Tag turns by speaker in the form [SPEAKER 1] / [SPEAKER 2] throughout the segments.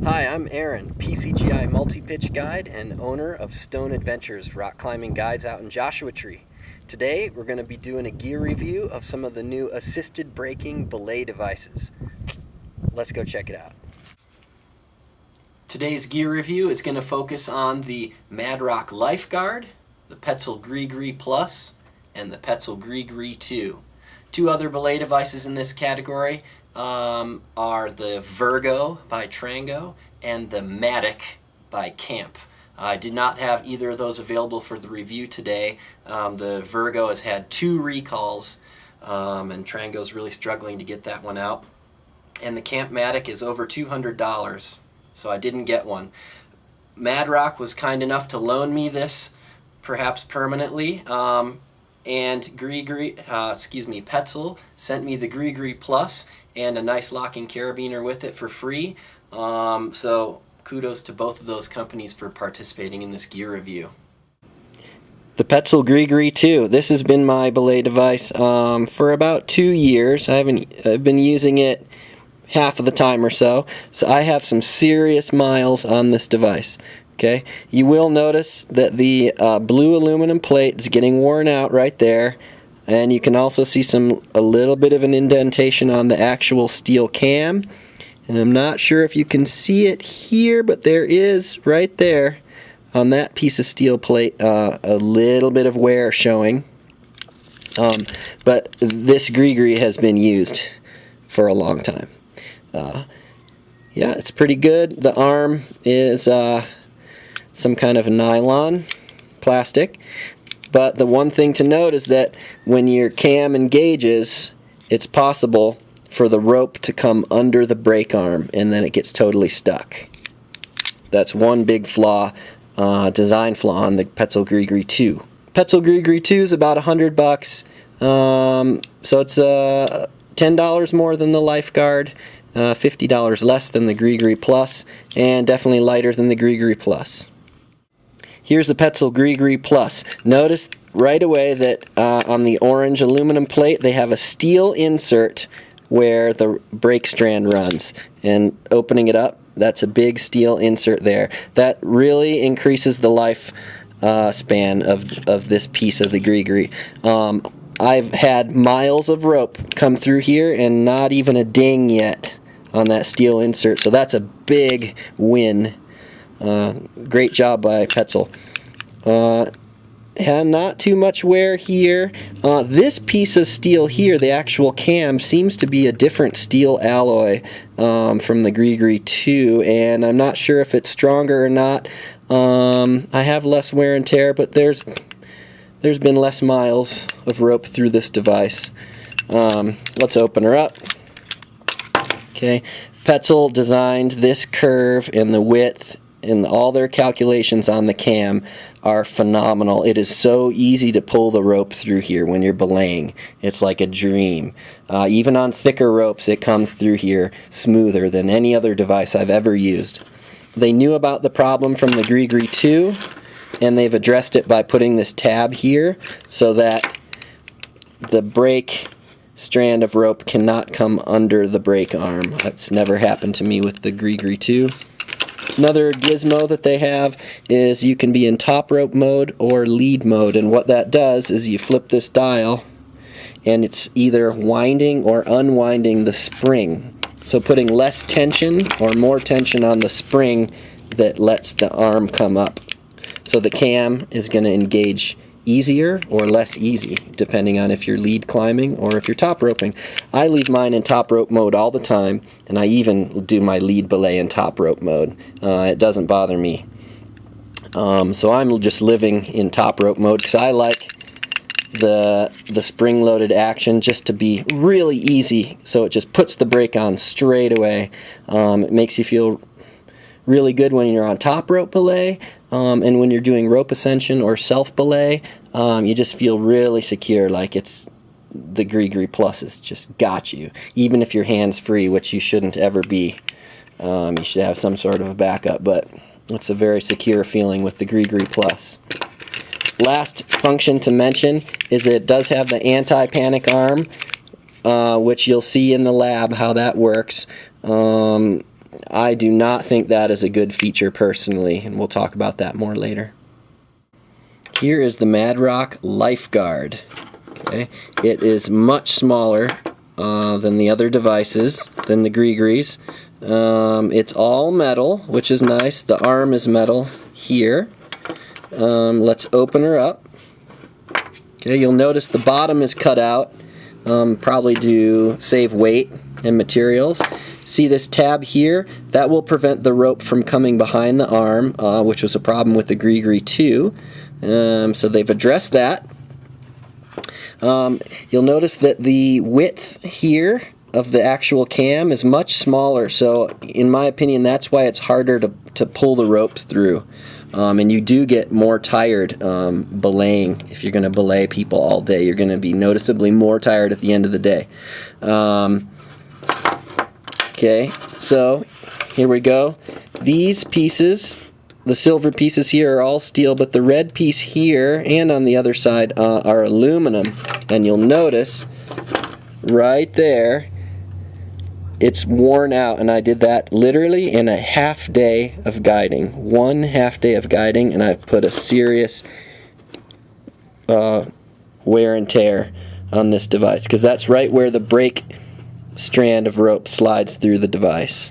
[SPEAKER 1] Hi, I'm Aron, PCGI multi-pitch guide and owner of Stone Adventures rock climbing guides out in Joshua Tree. Today we're going to be doing a gear review of some of the new assisted braking belay devices. Let's go check it out. Today's gear review is going to focus on the Madrock Lifeguard, the Petzl Grigri Plus, and the Petzl Grigri 2. Two other belay devices in this category are the Virgo by Trango and the Maddock by Camp. I did not have either of those available for the review today. The Virgo has had 2 recalls, and Trango's really struggling to get that one out. And the Camp Maddock is over $200, so I didn't get one. Madrock was kind enough to loan me this, perhaps permanently. And Petzl sent me the Grigri Plus and a nice locking carabiner with it for free. So kudos to both of those companies for participating in this gear review. The Petzl Grigri 2. This has been my belay device for about 2 years. I've been using it half of the time or so. So I have some serious miles on this device. Okay, you will notice that the blue aluminum plate is getting worn out right there, and you can also see a little bit of an indentation on the actual steel cam. And I'm not sure if you can see it here, but there is right there on that piece of steel plate a little bit of wear showing. But this Grigri has been used for a long time. Yeah, it's pretty good. The arm is some kind of nylon plastic, but the one thing to note is that when your cam engages, it's possible for the rope to come under the brake arm and then it gets totally stuck. That's one big flaw, design flaw on the Petzl Grigri 2. Petzl Grigri 2 is about $100, so it's $10 more than the Lifeguard, $50 less than the Grigri Plus, and definitely lighter than the Grigri Plus. Here's the Petzl Grigri Plus. Notice right away that on the orange aluminum plate they have a steel insert where the brake strand runs. And opening it up, that's a big steel insert there. That really increases the life span of this piece of the Grigri. I've had miles of rope come through here and not even a ding yet on that steel insert. So that's a big win. Great job by Petzl. Not too much wear here. This piece of steel here, the actual cam, seems to be a different steel alloy from the Grigri 2, and I'm not sure if it's stronger or not. I have less wear and tear, but there's been less miles of rope through this device. Let's open her up. Okay, Petzl designed this curve and the width, and all their calculations on the cam are phenomenal. It is so easy to pull the rope through here when you're belaying. It's like a dream. Even on thicker ropes, it comes through here smoother than any other device I've ever used. They knew about the problem from the Grigri 2, and they've addressed it by putting this tab here so that the brake strand of rope cannot come under the brake arm. That's never happened to me with the Grigri 2. Another gizmo that they have is you can be in top rope mode or lead mode, and what that does is you flip this dial and it's either winding or unwinding the spring, so putting less tension or more tension on the spring that lets the arm come up. So the cam is going to engage easier or less easy depending on if you're lead climbing or if you're top roping. I leave mine in top rope mode all the time, and I even do my lead belay in top rope mode. It doesn't bother me. So I'm just living in top rope mode because I like the spring-loaded action just to be really easy, so it just puts the brake on straight away. It makes you feel really good when you're on top rope belay, and when you're doing rope ascension or self belay, you just feel really secure, like it's the Grigri Plus has just got you, even if your hands free, which you shouldn't ever be. You should have some sort of a backup, but it's a very secure feeling with the Grigri Plus. Last function to mention is it does have the anti-panic arm, which you'll see in the lab how that works. I do not think that is a good feature personally, and we'll talk about that more later. Here is the Madrock Lifeguard. Okay. It is much smaller than the other devices, than the Grigris. It's all metal, which is nice. The arm is metal here. Let's open her up. Okay, you'll notice the bottom is cut out, probably to save weight and materials. See this tab here? That will prevent the rope from coming behind the arm, which was a problem with the Grigri 2. So they've addressed that. You'll notice that the width here of the actual cam is much smaller, so in my opinion that's why it's harder to pull the ropes through. And you do get more tired belaying. If you're going to belay people all day, you're going to be noticeably more tired at the end of the day. Okay, so here we go. These pieces, the silver pieces here, are all steel, but the red piece here and on the other side are aluminum. And you'll notice right there it's worn out, and I did that literally in a half day of guiding. 1 half day of guiding, and I've put a serious wear and tear on this device, because that's right where the brake strand of rope slides through the device.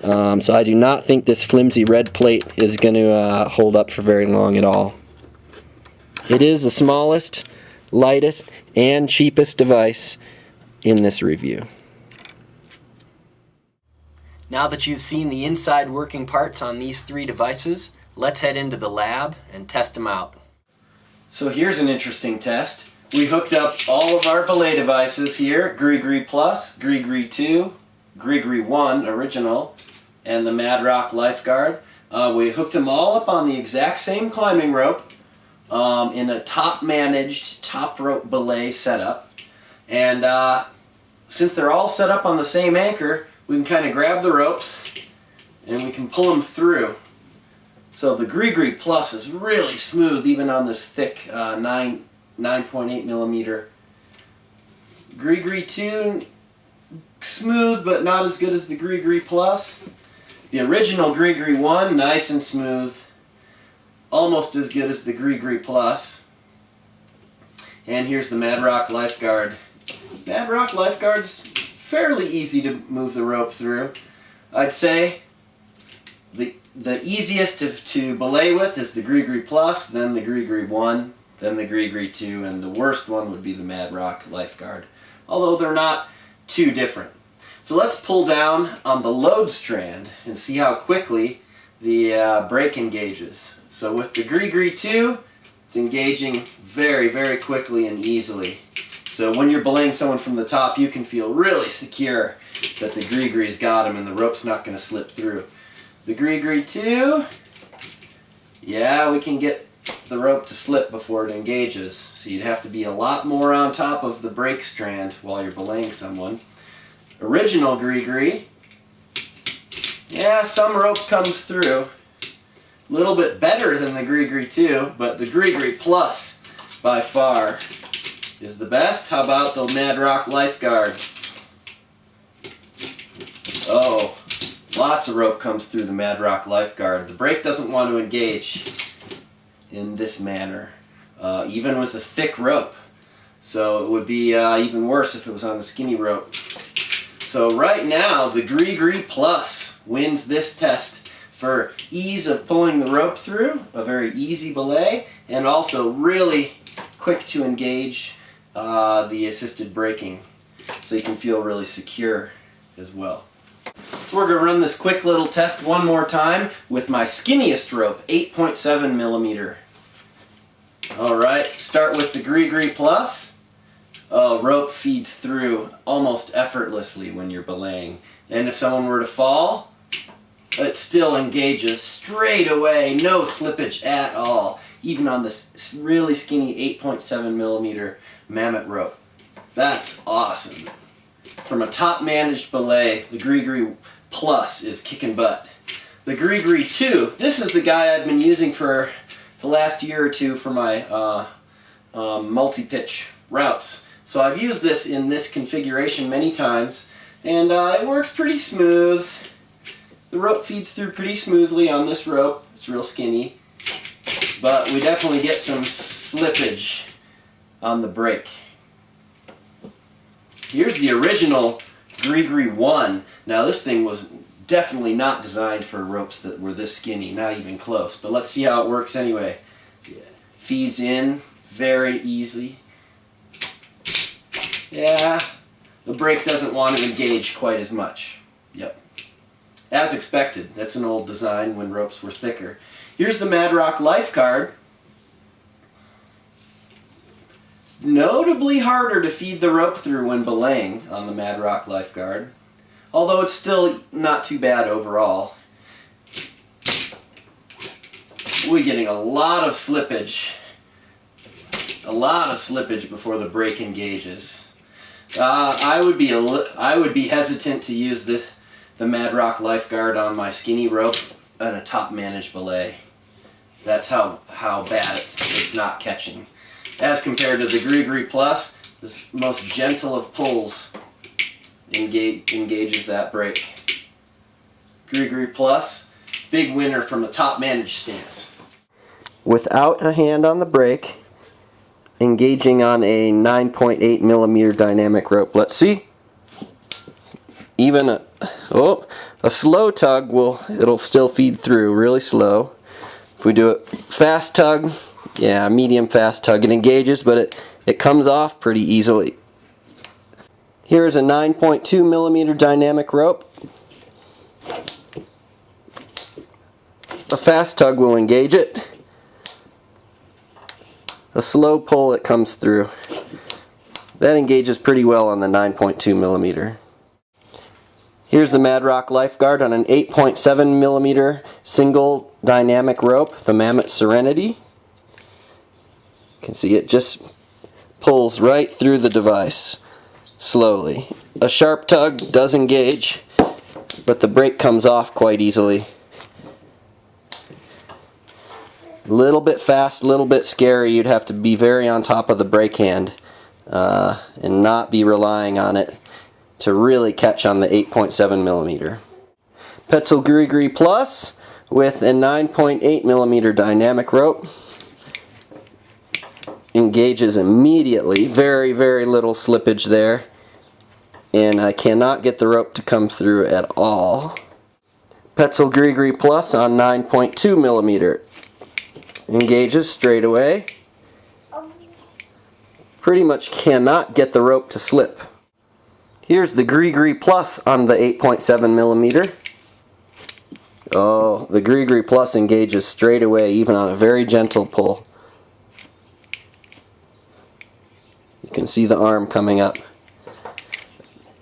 [SPEAKER 1] So I do not think this flimsy red plate is going to hold up for very long at all. It is the smallest, lightest, and cheapest device in this review. Now that you've seen the inside working parts on these 3 devices, let's head into the lab and test them out. So here's an interesting test. We hooked up all of our belay devices here, Grigri Plus, Grigri 2, Grigri 1 original, and the Madrock Lifeguard. We hooked them all up on the exact same climbing rope in a top-managed, top-rope belay setup. And since they're all set up on the same anchor, we can kind of grab the ropes and we can pull them through. So the Grigri Plus is really smooth even on this thick 9.8 millimeter. Grigri 2, smooth but not as good as the Grigri Plus. The original Grigri 1, nice and smooth, almost as good as the Grigri Plus. And here's the Madrock Lifeguard. Madrock Lifeguard's fairly easy to move the rope through. I'd say the easiest to belay with is the Grigri Plus, then the Grigri 1, then the Grigri 2, and the worst one would be the Madrock Lifeguard, although they're not too different. So let's pull down on the load strand and see how quickly the brake engages. So with the Grigri 2, it's engaging very, very quickly and easily. So when you're belaying someone from the top, you can feel really secure that the Grigri's got him and the rope's not going to slip through. The Grigri 2, yeah, we can get the rope to slip before it engages. So you'd have to be a lot more on top of the brake strand while you're belaying someone. Original Grigri, yeah, some rope comes through. A little bit better than the Grigri 2, but the Grigri Plus by far is the best. How about the Madrock Lifeguard? Oh, lots of rope comes through the Madrock Lifeguard. The brake doesn't want to engage in this manner, even with a thick rope. So it would be even worse if it was on the skinny rope. So right now, the Grigri Plus wins this test for ease of pulling the rope through, a very easy belay, and also really quick to engage the assisted braking, so you can feel really secure as well. So we're going to run this quick little test one more time with my skinniest rope, 8.7 millimeter. Alright, start with the Grigri Plus. Rope feeds through almost effortlessly when you're belaying. And if someone were to fall, it still engages straight away, no slippage at all, even on this really skinny 8.7 millimeter mammoth rope. That's awesome. From a top managed belay, the Grigri Plus is kicking butt. The Grigri 2, this is the guy I've been using for the last year or two for my multi-pitch routes. So I've used this in this configuration many times, and it works pretty smooth. The rope feeds through pretty smoothly on this rope. It's real skinny. But we definitely get some slippage on the brake. Here's the original Grigri 1. Now this thing was definitely not designed for ropes that were this skinny, not even close. But let's see how it works anyway. Feeds in very easily. Yeah, the brake doesn't want to engage quite as much. Yep. As expected. That's an old design when ropes were thicker. Here's the Madrock Lifeguard. It's notably harder to feed the rope through when belaying on the Madrock Lifeguard, although it's still not too bad overall. We're getting a lot of slippage. A lot of slippage before the brake engages. I would be hesitant to use the Madrock Lifeguard on my skinny rope and a top managed belay. That's how bad it's not catching. As compared to the Grigri Plus, this most gentle of pulls engages that brake. Grigri Plus, big winner from a top managed stance. Without a hand on the brake, engaging on a 9.8 millimeter dynamic rope. Let's see. Even a slow tug it'll still feed through really slow. If we do a fast tug, yeah, medium fast tug, it engages, but it comes off pretty easily. Here's a 9.2 millimeter dynamic rope. A fast tug will engage it. A slow pull, it comes through. That engages pretty well on the 9.2 millimeter. Here's the Madrock Lifeguard on an 8.7 millimeter single dynamic rope, the Mammoth Serenity. You can see it just pulls right through the device slowly. A sharp tug does engage, but the brake comes off quite easily. A little bit fast, a little bit scary. You'd have to be very on top of the brake hand and not be relying on it to really catch on the 8.7 millimeter. Petzl Grigri Plus with a 9.8 millimeter dynamic rope. Engages immediately. Very, very little slippage there. And I cannot get the rope to come through at all. Petzl Grigri Plus on 9.2 millimeter. Engages straight away. Pretty much cannot get the rope to slip. Here's the Grigri Plus on the 8.7 millimeter. Oh, the Grigri Plus engages straight away, even on a very gentle pull. You can see the arm coming up.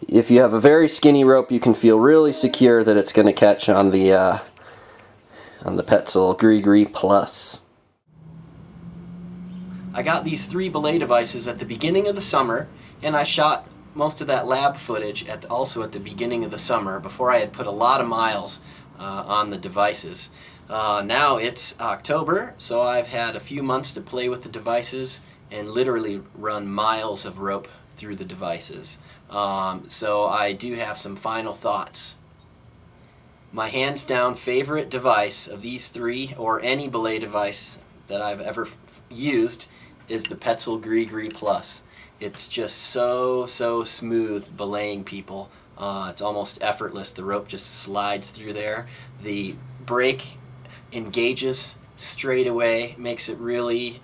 [SPEAKER 1] If you have a very skinny rope, you can feel really secure that it's going to catch on the Petzl Grigri Plus. I got these 3 belay devices at the beginning of the summer, and I shot most of that lab footage also at the beginning of the summer before I had put a lot of miles on the devices. Now it's October, so I've had a few months to play with the devices and literally run miles of rope through the devices. So I do have some final thoughts. My hands down favorite device of these 3, or any belay device that I've ever used, is the Petzl Grigri Plus. It's just so smooth belaying people. It's almost effortless. The rope just slides through there. The brake engages straight away, makes it really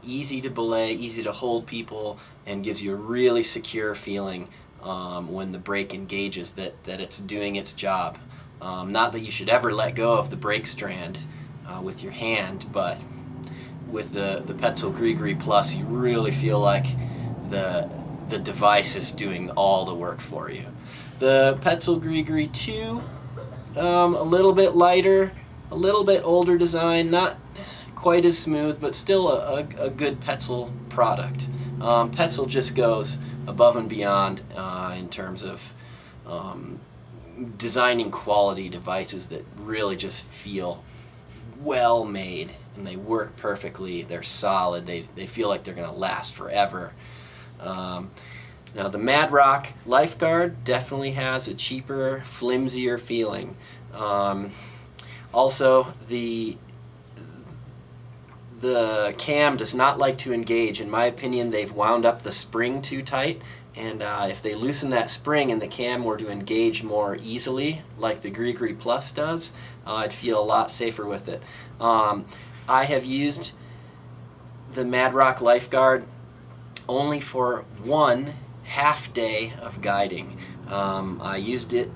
[SPEAKER 1] easy to belay, easy to hold people, and gives you a really secure feeling when the brake engages that it's doing its job. Not that you should ever let go of the brake strand with your hand, but with the Petzl Grigri Plus, you really feel like the device is doing all the work for you. The Petzl Grigri 2, a little bit lighter, a little bit older design, not quite as smooth, but still a good Petzl product. Petzl just goes above and beyond in terms of designing quality devices that really just feel well made, and they work perfectly. They're solid. They feel like they're going to last forever. Now the Madrock Lifeguard definitely has a cheaper, flimsier feeling. Also, the cam does not like to engage. In my opinion, they've wound up the spring too tight, and if they loosen that spring and the cam were to engage more easily, like the Grigri Plus does, I'd feel a lot safer with it. I have used the Madrock Lifeguard only for one half day of guiding. I used it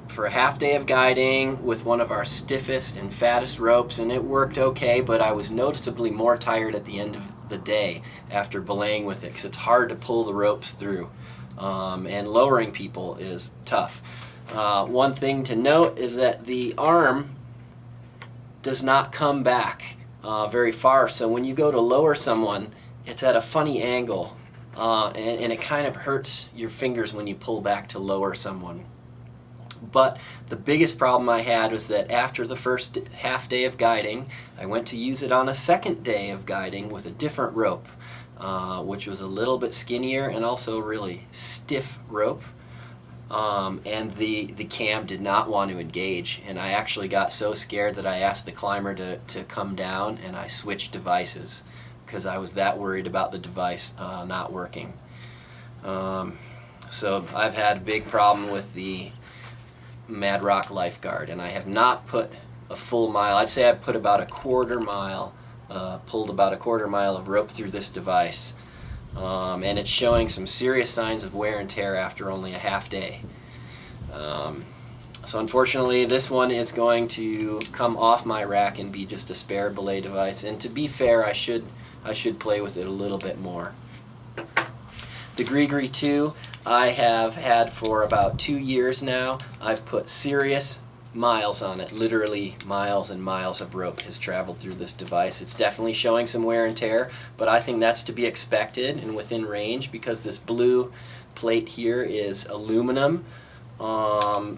[SPEAKER 1] for a half day of guiding with one of our stiffest and fattest ropes, and it worked okay, but I was noticeably more tired at the end of the day after belaying with it, because it's hard to pull the ropes through, and lowering people is tough. One thing to note is that the arm does not come back very far, so when you go to lower someone, it's at a funny angle, and it kind of hurts your fingers when you pull back to lower someone. But the biggest problem I had was that after the first half day of guiding, I went to use it on a second day of guiding with a different rope, which was a little bit skinnier and also really stiff rope. And the cam did not want to engage, and I actually got so scared that I asked the climber to come down, and I switched devices because I was that worried about the device not working. So I've had a big problem with the Madrock Lifeguard, and I have not put a full mile. I'd say I've put about a quarter mile, pulled about a quarter mile of rope through this device, and it's showing some serious signs of wear and tear after only a half day. So unfortunately, this one is going to come off my rack and be just a spare belay device, and to be fair, I should play with it a little bit more. The Grigri 2 I have had for about 2 years now. I've put serious miles on it. Literally miles and miles of rope has traveled through this device. It's definitely showing some wear and tear, but I think that's to be expected and within range because this blue plate here is aluminum, and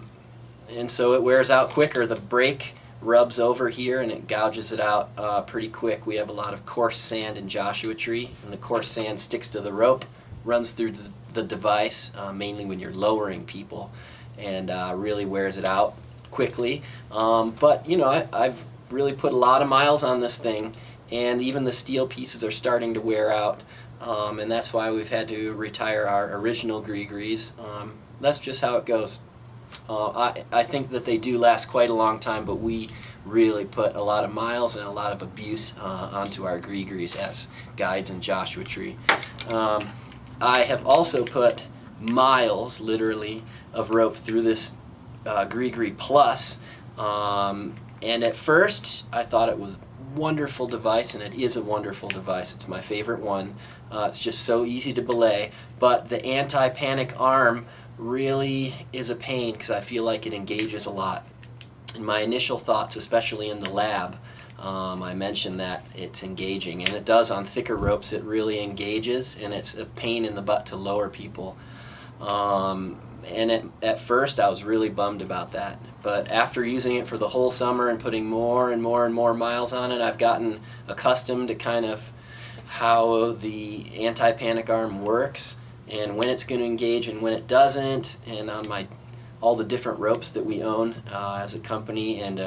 [SPEAKER 1] so it wears out quicker. The brake rubs over here and it gouges it out pretty quick. We have a lot of coarse sand in Joshua Tree, and the coarse sand sticks to the rope, runs through the device, mainly when you're lowering people, and really wears it out quickly. But you know, I've really put a lot of miles on this thing, and even the steel pieces are starting to wear out, and that's why we've had to retire our original Grigris. That's just how it goes. I think that they do last quite a long time, but we really put a lot of miles and a lot of abuse onto our Grigris as guides in Joshua Tree. I have also put miles, literally, of rope through this Grigri Plus, and at first I thought it was a wonderful device, and it is a wonderful device. It's my favorite one. It's just so easy to belay, but the anti-panic arm really is a pain because I feel like it engages a lot. In my initial thoughts, especially in the lab, I mentioned that it's engaging, and it does on thicker ropes. It really engages, and it's a pain in the butt to lower people. And at first I was really bummed about that, but after using it for the whole summer and putting more and more and more miles on it, I've gotten accustomed to kind of how the anti-panic arm works and when it's going to engage and when it doesn't, and on all the different ropes that we own as a company, and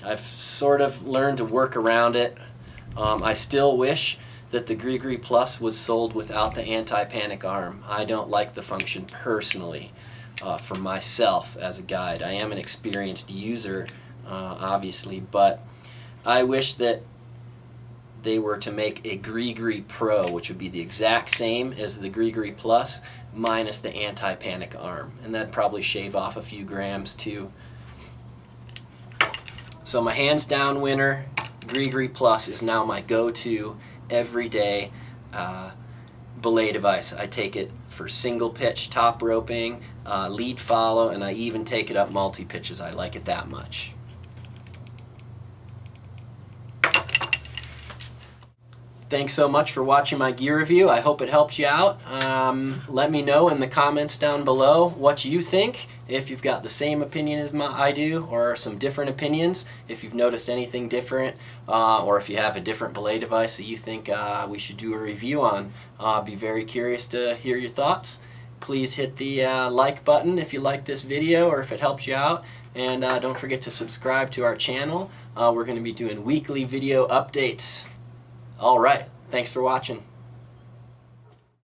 [SPEAKER 1] I've sort of learned to work around it. I still wish that the Grigri Plus was sold without the anti-panic arm. I don't like the function personally for myself as a guide. I am an experienced user, obviously, but I wish that they were to make a Grigri Pro, which would be the exact same as the Grigri Plus, minus the anti-panic arm, and that'd probably shave off a few grams too. So my hands down winner, Grigri Plus, is now my go-to everyday belay device. I take it for single pitch top roping, lead follow, and I even take it up multi-pitches. I like it that much. Thanks so much for watching my gear review. I hope it helped you out. Let me know in the comments down below what you think, if you've got the same opinion as I do or some different opinions, if you've noticed anything different, or if you have a different belay device that you think we should do a review on. I'll be very curious to hear your thoughts, please hit the like button if you like this video or if it helps you out. And don't forget to subscribe to our channel. We're going to be doing weekly video updates. Alright, thanks for watching.